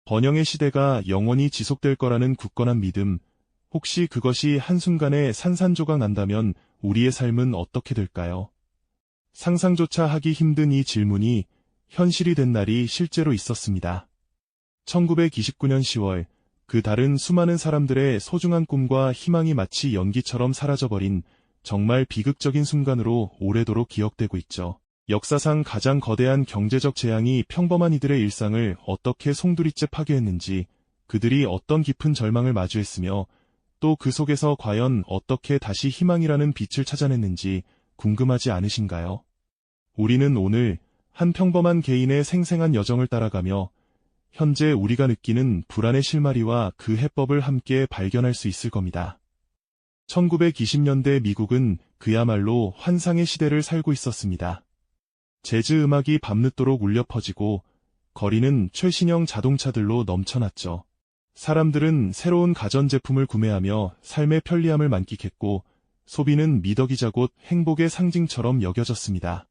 번영의 시대가 영원히 지속될 거라는 굳건한 믿음, 혹시 그것이 한순간에 산산조각 난다면 우리의 삶은 어떻게 될까요? 상상조차 하기 힘든 이 질문이 현실이 된 날이 실제로 있었습니다. 1929년 10월, 그 달은 수많은 사람들의 소중한 꿈과 희망이 마치 연기처럼 사라져버린 정말 비극적인 순간으로 오래도록 기억되고 있죠. 역사상 가장 거대한 경제적 재앙이 평범한 이들의 일상을 어떻게 송두리째 파괴했는지, 그들이 어떤 깊은 절망을 마주했으며 또 그 속에서 과연 어떻게 다시 희망이라는 빛을 찾아냈는지 궁금하지 않으신가요? 우리는 오늘 한 평범한 개인의 생생한 여정을 따라가며 현재 우리가 느끼는 불안의 실마리와 그 해법을 함께 발견할 수 있을 겁니다. 1920년대 미국은 그야말로 환상의 시대를 살고 있었습니다. 재즈 음악이 밤늦도록 울려 퍼지고 거리는 최신형 자동차들로 넘쳐났죠. 사람들은 새로운 가전제품을 구매하며 삶의 편리함을 만끽했고 소비는 미덕이자 곧 행복의 상징처럼 여겨졌습니다.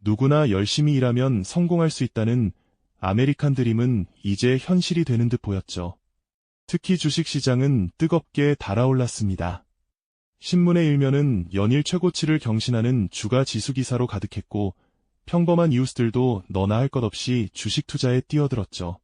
누구나 열심히 일하면 성공할 수 있다는 아메리칸 드림은 이제 현실이 되는 듯 보였죠. 특히 주식시장은 뜨겁게 달아올랐습니다. 신문의 일면은 연일 최고치를 경신하는 주가 지수 기사로 가득했고 평범한 이웃들도 너나 할 것 없이 주식 투자에 뛰어들었죠.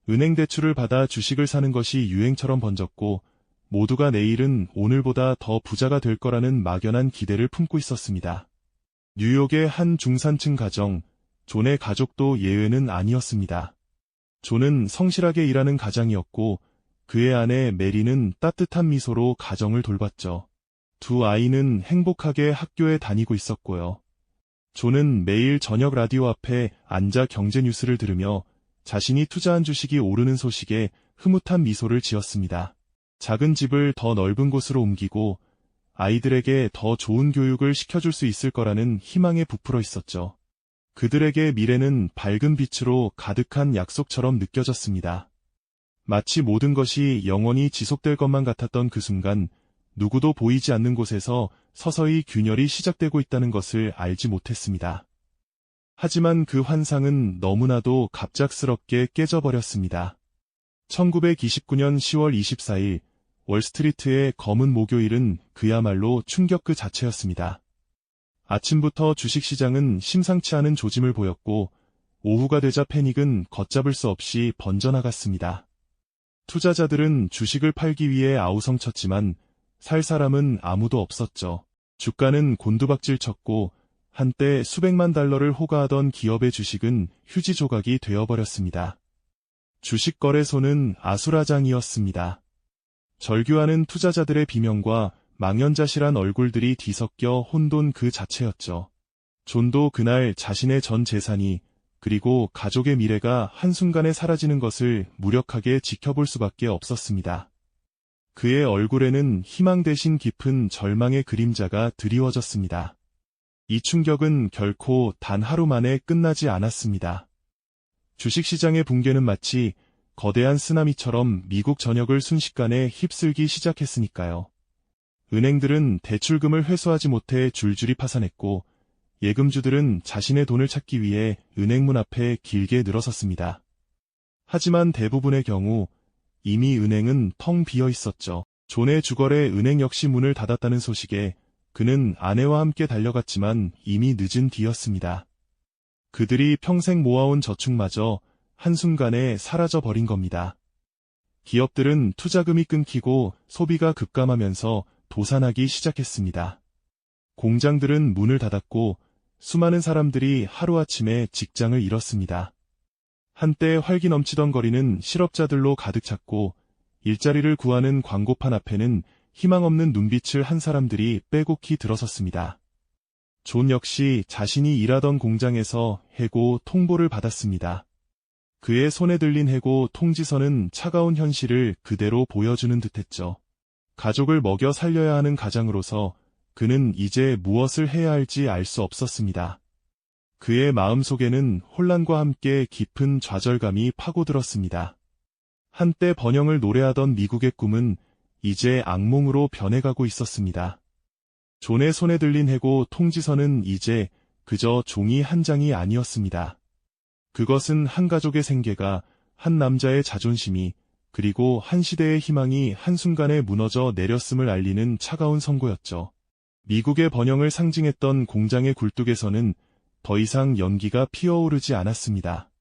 은행 대출을 받아 주식을 사는 것이 유행처럼 번졌고 모두가 내일은 오늘보다 더 부자가 될 거라는 막연한 기대를 품고 있었습니다. 뉴욕의 한 중산층 가정, 존의 가족도 예외는 아니었습니다. 존은 성실하게 일하는 가장이었고 그의 아내 메리는 따뜻한 미소로 가정을 돌봤죠. 두 아이는 행복하게 학교에 다니고 있었고요. 존은 매일 저녁 라디오 앞에 앉아 경제 뉴스를 들으며 자신이 투자한 주식이 오르는 소식에 흐뭇한 미소를 지었습니다. 작은 집을 더 넓은 곳으로 옮기고 아이들에게 더 좋은 교육을 시켜줄 수 있을 거라는 희망에 부풀어 있었죠. 그들에게 미래는 밝은 빛으로 가득한 약속처럼 느껴졌습니다. 마치 모든 것이 영원히 지속될 것만 같았던 그 순간 누구도 보이지 않는 곳에서 서서히 균열이 시작되고 있다는 것을 알지 못했습니다. 하지만 그 환상은 너무나도 갑작스럽게 깨져버렸습니다. 1929년 10월 24일 월스트리트의 검은 목요일은 그야말로 충격 그 자체였습니다. 아침부터 주식시장은 심상치 않은 조짐을 보였고 오후가 되자 패닉은 걷잡을 수 없이 번져나갔습니다. 투자자들은 주식을 팔기 위해 아우성쳤지만 살 사람은 아무도 없었죠. 주가는 곤두박질 쳤고 한때 수백만 달러를 호가하던 기업의 주식은 휴지 조각이 되어버렸습니다. 주식 거래소는 아수라장이었습니다. 절규하는 투자자들의 비명과 망연자실한 얼굴들이 뒤섞여 혼돈 그 자체였죠. 존도 그날 자신의 전 재산이 그리고 가족의 미래가 한순간에 사라지는 것을 무력하게 지켜볼 수밖에 없었습니다. 그의 얼굴에는 희망 대신 깊은 절망의 그림자가 드리워졌습니다. 이 충격은 결코 단 하루 만에 끝나지 않았습니다. 주식시장의 붕괴는 마치 거대한 쓰나미처럼 미국 전역을 순식간에 휩쓸기 시작했으니까요. 은행들은 대출금을 회수하지 못해 줄줄이 파산했고 예금주들은 자신의 돈을 찾기 위해 은행문 앞에 길게 늘어섰습니다. 하지만 대부분의 경우 이미 은행은 텅 비어 있었죠. 존의 주거래 은행 역시 문을 닫았다는 소식에 그는 아내와 함께 달려갔지만 이미 늦은 뒤였습니다. 그들이 평생 모아온 저축마저 한순간에 사라져버린 겁니다. 기업들은 투자금이 끊기고 소비가 급감하면서 도산하기 시작했습니다. 공장들은 문을 닫았고 수많은 사람들이 하루아침에 직장을 잃었습니다. 한때 활기 넘치던 거리는 실업자들로 가득 찼고 일자리를 구하는 광고판 앞에는 희망 없는 눈빛을 한 사람들이 빼곡히 들어섰습니다. 존 역시 자신이 일하던 공장에서 해고 통보를 받았습니다. 그의 손에 들린 해고 통지서는 차가운 현실을 그대로 보여주는 듯했죠. 가족을 먹여 살려야 하는 가장으로서 그는 이제 무엇을 해야 할지 알 수 없었습니다. 그의 마음속에는 혼란과 함께 깊은 좌절감이 파고들었습니다. 한때 번영을 노래하던 미국의 꿈은 이제 악몽으로 변해가고 있었습니다. 존의 손에 들린 해고 통지서는 이제 그저 종이 한 장이 아니었습니다. 그것은 한 가족의 생계가 한 남자의 자존심이, 그리고 한 시대의 희망이 한순간에 무너져 내렸음을 알리는 차가운 선고였죠. 미국의 번영을 상징했던 공장의 굴뚝에서는 더 이상 연기가 피어오르지 않았습니다.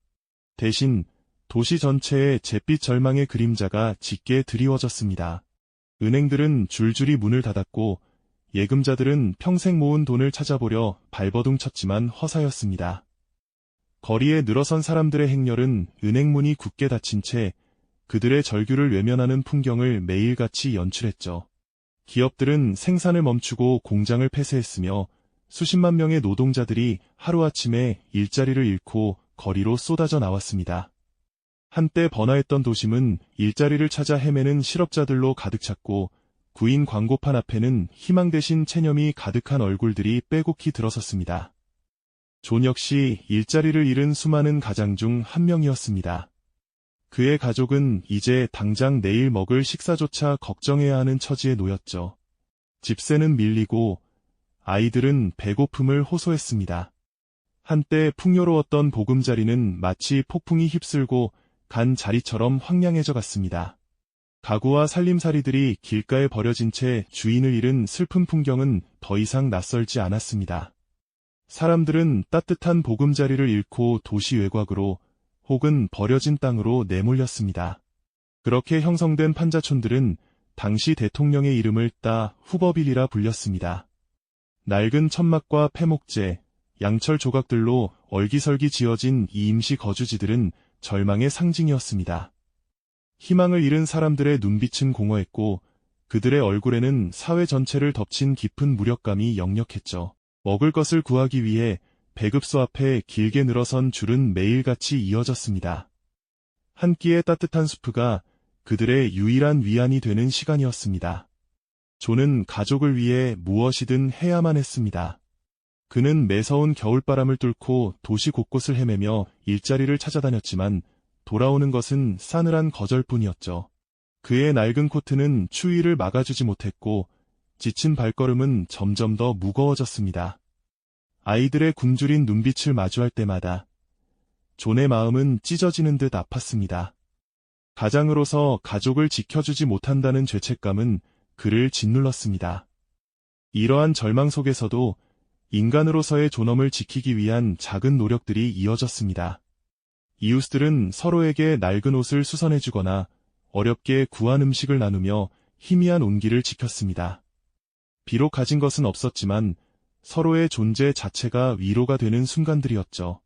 대신 도시 전체에 잿빛 절망의 그림자가 짙게 드리워졌습니다. 은행들은 줄줄이 문을 닫았고 예금자들은 평생 모은 돈을 찾아보려 발버둥 쳤지만 허사였습니다. 거리에 늘어선 사람들의 행렬은 은행문이 굳게 닫힌 채 그들의 절규를 외면하는 풍경을 매일같이 연출했죠. 기업들은 생산을 멈추고 공장을 폐쇄했으며 수십만 명의 노동자들이 하루아침에 일자리를 잃고 거리로 쏟아져 나왔습니다. 한때 번화했던 도심은 일자리를 찾아 헤매는 실업자들로 가득 찼고 구인 광고판 앞에는 희망 대신 체념이 가득한 얼굴들이 빼곡히 들어섰습니다. 존 역시 일자리를 잃은 수많은 가장 중 한 명이었습니다. 그의 가족은 이제 당장 내일 먹을 식사조차 걱정해야 하는 처지에 놓였죠. 집세는 밀리고 아이들은 배고픔을 호소했습니다. 한때 풍요로웠던 보금자리는 마치 폭풍이 휩쓸고 간 자리처럼 황량해져 갔습니다. 가구와 살림살이들이 길가에 버려진 채 주인을 잃은 슬픈 풍경은 더 이상 낯설지 않았습니다. 사람들은 따뜻한 보금자리를 잃고 도시 외곽으로 혹은 버려진 땅으로 내몰렸습니다. 그렇게 형성된 판자촌들은 당시 대통령의 이름을 따 후버빌이라 불렸습니다. 낡은 천막과 폐목재, 양철 조각들로 얼기설기 지어진 이 임시 거주지들은 절망의 상징이었습니다. 희망을 잃은 사람들의 눈빛은 공허했고 그들의 얼굴에는 사회 전체를 덮친 깊은 무력감이 역력했죠. 먹을 것을 구하기 위해 배급소 앞에 길게 늘어선 줄은 매일같이 이어졌습니다. 한 끼의 따뜻한 수프가 그들의 유일한 위안이 되는 시간이었습니다. 존은 가족을 위해 무엇이든 해야만 했습니다. 그는 매서운 겨울바람을 뚫고 도시 곳곳을 헤매며 일자리를 찾아다녔지만 돌아오는 것은 싸늘한 거절뿐이었죠. 그의 낡은 코트는 추위를 막아주지 못했고 지친 발걸음은 점점 더 무거워졌습니다. 아이들의 굶주린 눈빛을 마주할 때마다 존의 마음은 찢어지는 듯 아팠습니다. 가장으로서 가족을 지켜주지 못한다는 죄책감은 그를 짓눌렀습니다. 이러한 절망 속에서도 인간으로서의 존엄을 지키기 위한 작은 노력들이 이어졌습니다. 이웃들은 서로에게 낡은 옷을 수선해주거나 어렵게 구한 음식을 나누며 희미한 온기를 지켰습니다. 비록 가진 것은 없었지만 서로의 존재 자체가 위로가 되는 순간들이었죠.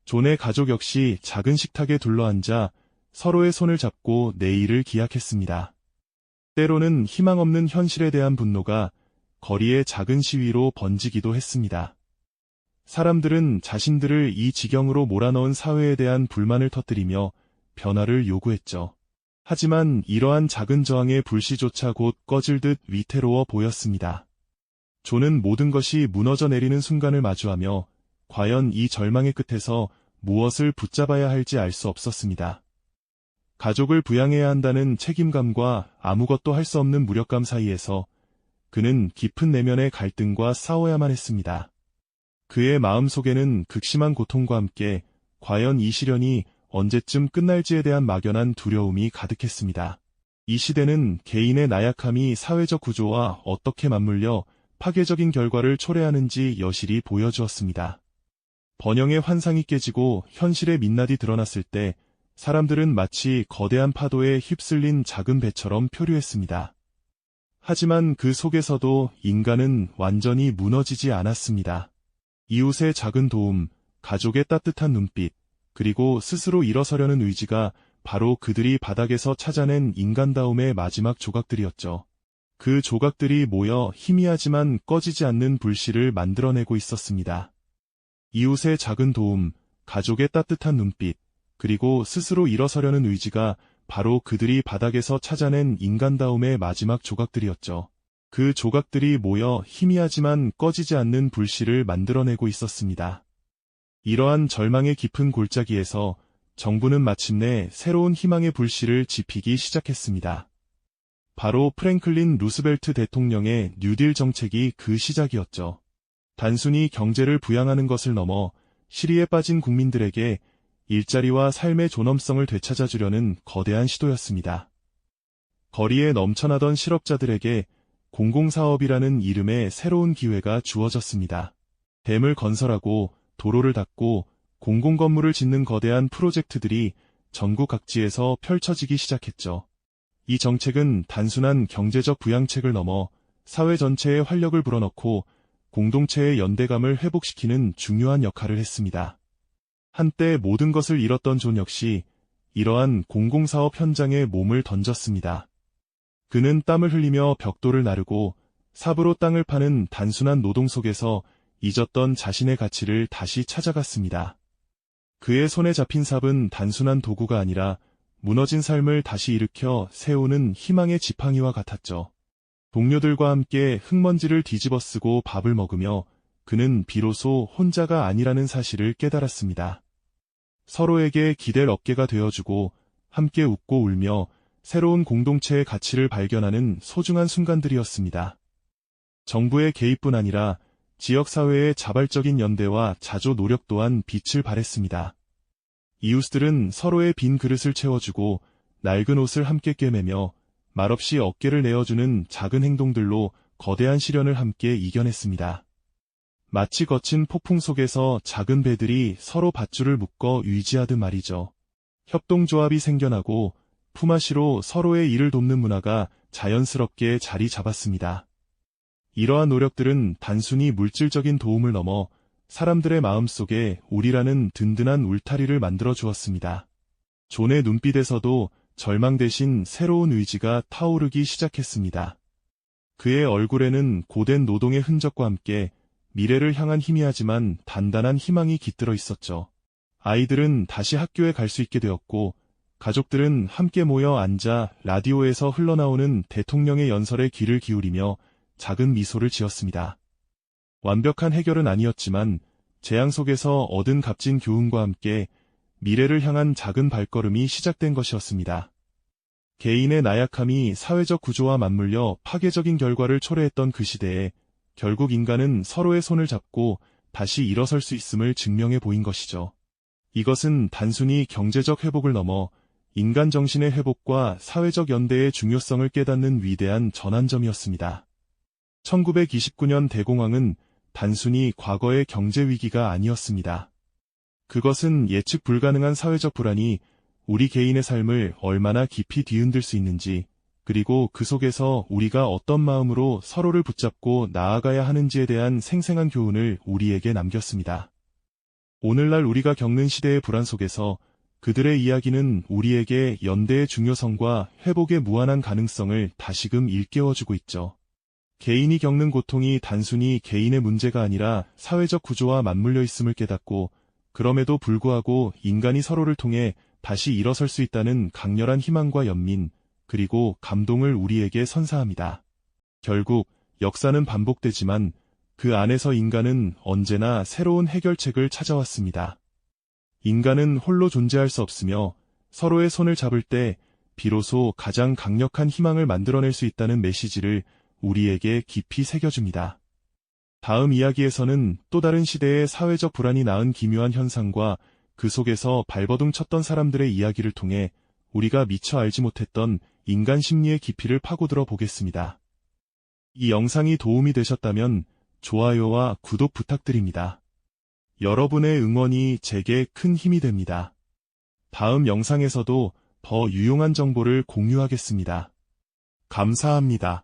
존의 가족 역시 작은 식탁에 둘러앉아 서로의 손을 잡고 내일을 기약했습니다. 때로는 희망 없는 현실에 대한 분노가 거리의 작은 시위로 번지기도 했습니다. 사람들은 자신들을 이 지경으로 몰아넣은 사회에 대한 불만을 터뜨리며 변화를 요구했죠. 하지만 이러한 작은 저항의 불씨조차 곧 꺼질 듯 위태로워 보였습니다. 존은 모든 것이 무너져 내리는 순간을 마주하며 과연 이 절망의 끝에서 무엇을 붙잡아야 할지 알 수 없었습니다. 가족을 부양해야 한다는 책임감과 아무것도 할 수 없는 무력감 사이에서 그는 깊은 내면의 갈등과 싸워야만 했습니다. 그의 마음속에는 극심한 고통과 함께 과연 이 시련이 언제쯤 끝날지에 대한 막연한 두려움이 가득했습니다. 이 시대는 개인의 나약함이 사회적 구조와 어떻게 맞물려 파괴적인 결과를 초래하는지 여실히 보여주었습니다. 번영의 환상이 깨지고 현실의 민낯이 드러났을 때 사람들은 마치 거대한 파도에 휩쓸린 작은 배처럼 표류했습니다. 하지만 그 속에서도 인간은 완전히 무너지지 않았습니다. 이웃의 작은 도움, 가족의 따뜻한 눈빛, 그리고 스스로 일어서려는 의지가 바로 그들이 바닥에서 찾아낸 인간다움의 마지막 조각들이었죠. 그 조각들이 모여 희미하지만 꺼지지 않는 불씨를 만들어내고 있었습니다. 이웃의 작은 도움, 가족의 따뜻한 눈빛, 그리고 스스로 일어서려는 의지가 바로 그들이 바닥에서 찾아낸 인간다움의 마지막 조각들이었죠. 그 조각들이 모여 희미하지만 꺼지지 않는 불씨를 만들어내고 있었습니다. 이러한 절망의 깊은 골짜기에서 정부는 마침내 새로운 희망의 불씨를 지피기 시작했습니다. 바로 프랭클린 루스벨트 대통령의 뉴딜 정책이 그 시작이었죠. 단순히 경제를 부양하는 것을 넘어 시리에 빠진 국민들에게 일자리와 삶의 존엄성을 되찾아주려는 거대한 시도였습니다. 거리에 넘쳐나던 실업자들에게 공공사업이라는 이름의 새로운 기회가 주어졌습니다. 댐을 건설하고 도로를 닦고 공공건물을 짓는 거대한 프로젝트들이 전국 각지에서 펼쳐지기 시작했죠. 이 정책은 단순한 경제적 부양책을 넘어 사회 전체에 활력을 불어넣고 공동체의 연대감을 회복시키는 중요한 역할을 했습니다. 한때 모든 것을 잃었던 존 역시 이러한 공공사업 현장에 몸을 던졌습니다. 그는 땀을 흘리며 벽돌을 나르고 삽으로 땅을 파는 단순한 노동 속에서 잊었던 자신의 가치를 다시 찾아갔습니다. 그의 손에 잡힌 삽은 단순한 도구가 아니라 무너진 삶을 다시 일으켜 세우는 희망의 지팡이와 같았죠. 동료들과 함께 흙먼지를 뒤집어쓰고 밥을 먹으며 그는 비로소 혼자가 아니라는 사실을 깨달았습니다. 서로에게 기댈 어깨가 되어주고 함께 웃고 울며 새로운 공동체의 가치를 발견하는 소중한 순간들이었습니다. 정부의 개입뿐 아니라 지역사회의 자발적인 연대와 자조 노력 또한 빛을 발했습니다. 이웃들은 서로의 빈 그릇을 채워주고 낡은 옷을 함께 꿰매며 말없이 어깨를 내어주는 작은 행동들로 거대한 시련을 함께 이겨냈습니다. 마치 거친 폭풍 속에서 작은 배들이 서로 밧줄을 묶어 유지하듯 말이죠. 협동조합이 생겨나고 품앗이로 서로의 일을 돕는 문화가 자연스럽게 자리 잡았습니다. 이러한 노력들은 단순히 물질적인 도움을 넘어 사람들의 마음속에 우리라는 든든한 울타리를 만들어 주었습니다. 존의 눈빛에서도 절망 대신 새로운 의지가 타오르기 시작했습니다. 그의 얼굴에는 고된 노동의 흔적과 함께 미래를 향한 희미하지만 단단한 희망이 깃들어 있었죠. 아이들은 다시 학교에 갈 수 있게 되었고 가족들은 함께 모여 앉아 라디오에서 흘러나오는 대통령의 연설에 귀를 기울이며 작은 미소를 지었습니다. 완벽한 해결은 아니었지만 재앙 속에서 얻은 값진 교훈과 함께 미래를 향한 작은 발걸음이 시작된 것이었습니다. 개인의 나약함이 사회적 구조와 맞물려 파괴적인 결과를 초래했던 그 시대에 결국 인간은 서로의 손을 잡고 다시 일어설 수 있음을 증명해 보인 것이죠. 이것은 단순히 경제적 회복을 넘어 인간 정신의 회복과 사회적 연대의 중요성을 깨닫는 위대한 전환점이었습니다. 1929년 대공황은 단순히 과거의 경제 위기가 아니었습니다. 그것은 예측 불가능한 사회적 불안이 우리 개인의 삶을 얼마나 깊이 뒤흔들 수 있는지, 그리고 그 속에서 우리가 어떤 마음으로 서로를 붙잡고 나아가야 하는지에 대한 생생한 교훈을 우리에게 남겼습니다. 오늘날 우리가 겪는 시대의 불안 속에서 그들의 이야기는 우리에게 연대의 중요성과 회복의 무한한 가능성을 다시금 일깨워주고 있죠. 개인이 겪는 고통이 단순히 개인의 문제가 아니라 사회적 구조와 맞물려 있음을 깨닫고 그럼에도 불구하고 인간이 서로를 통해 다시 일어설 수 있다는 강렬한 희망과 연민, 그리고 감동을 우리에게 선사합니다. 결국 역사는 반복되지만 그 안에서 인간은 언제나 새로운 해결책을 찾아왔습니다. 인간은 홀로 존재할 수 없으며 서로의 손을 잡을 때 비로소 가장 강력한 희망을 만들어낼 수 있다는 메시지를 우리에게 깊이 새겨줍니다. 다음 이야기에서는 또 다른 시대의 사회적 불안이 낳은 기묘한 현상과 그 속에서 발버둥 쳤던 사람들의 이야기를 통해 우리가 미처 알지 못했던 인간 심리의 깊이를 파고들어 보겠습니다. 이 영상이 도움이 되셨다면 좋아요와 구독 부탁드립니다. 여러분의 응원이 제게 큰 힘이 됩니다. 다음 영상에서도 더 유용한 정보를 공유하겠습니다. 감사합니다.